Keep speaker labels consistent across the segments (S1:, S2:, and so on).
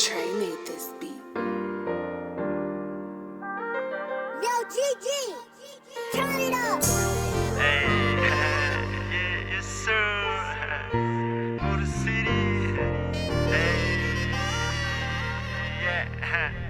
S1: Trey made this beat.
S2: Yo, GG, turn it up.
S3: Hey, yes sir. Motor City. Hey, yeah.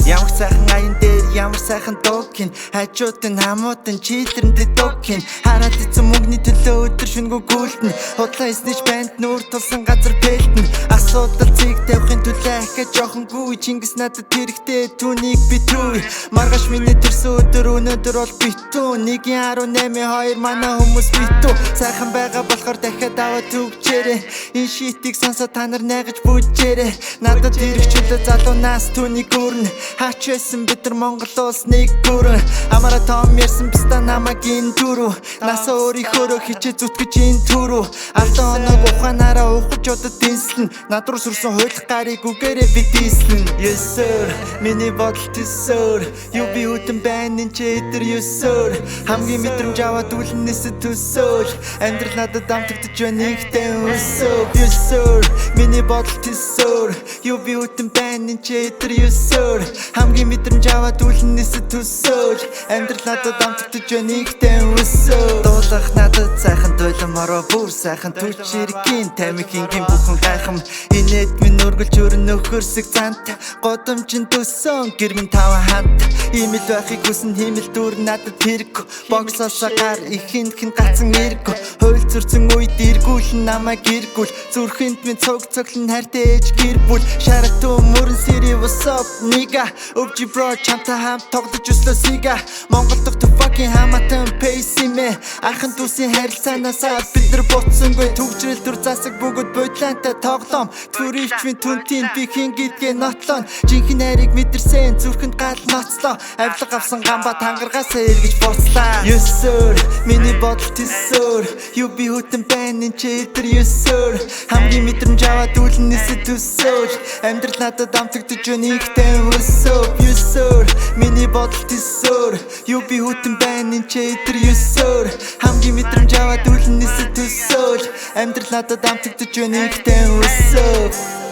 S4: Ямар сайхан аян дээр ямар сайхан дуугин хажуудын хамуутан чийлрэндээ дуугин хараад эцэн мөнгөний төлөө өдөр шөнөгүй гүйлтэн худлаа эснэж банд нүүр тулсан газар пэлтэн асуудал цэг тавихын төлөө ахиад жоохонгүй Чингис надад хэрэгтэй түүнийг би түүй маргааш миний төрсөн өдөр өнөөдөр бол битүү 1.18 манай хүмүүс битүү сайхан байгаа болохоор дахиад аваад түгчээрээ энэ шитийг сонсоод та нар найгаж бүжээрээ надад хэрэгчлээ залуунаас түүнийг өрнө Хаач байсан бид нар Монгол улс нэг гүрэн Амара том ярьсан биста намагийн түрүү Насаа өөрийнхөөрөө хичээ зүтгэж энэ түрүү Алтан оног ухаанаараа ухаж удад дэнслэн Над руу сүрсэн хуйлах гарыг үгээрээ би дийслэн Yes sir, миний бодол төсөөр Юу би үтэн байна энэ ч эдэр yes sir Хамгийн мэдрэмж аваад үлнээсээ төсөөл Амьдрал надад амтагдаж байна ихтэй өсөв Yes sir, миний бодол төсөөр Юу би үтэн байна энэ ч эдэр yes sir Хамгийн мэдрэмж аваад үлнээсээ төсөөл Амьдрал надад амтагдаж байна ихтэй өсөв Дуулах надад сайхан дулмороо бүр сайхан түчиргийн тамихингийн бүхэн гайхам Инээд минь өргөлж өрн нөхөрсөг зант Годомчин төсөн гэр минь таван хант Имэл байхыг хүсэн химэл дүр надад хэрэггүй Боксоосоо гар ихэнд хэн гацсан эрггүй Хуйл зөрсөн үед эргүүлэн намайг эргүүл Зүрхэнд минь цог цоглон хайртай ээж гэр бүл Шарагтуу мөрөн сэри what's up nigga Өвжи бро чамтай хамт тоглож өслөө сига Монгол дахь fucking хамаатан пейс имэ Ахын дүүсийн харилцаанаасаа бид нар буцсангүй Түгжрэл дүр засаг бүгд бодлаантай тоглоом Түрийчвийн түнтийн би хин гэдгээ нотлон Жинхэнэ хайрыг мэдэрсэн зүрхэнд гал ноцлоо Авилга авсан гамбат хангаргаасаа эргэж буцлаа Yes sir, миний бодол төсөөр Юу би хүтэн байна энэ ч эдэр yes sir Хамгийн мэдрэмж аваад үлнээсээ төсөөл Амьдрал надад амтагдаж байна ихтэй өсөв Yes sir, миний бодол төсөөр Юу би хүтэн байна энэ ч эдэр yes sir Хамгийн мэдрэмж аваад үлнээсээ төсөөл Амьдрал надад амтагдаж байна ихтэй өсөв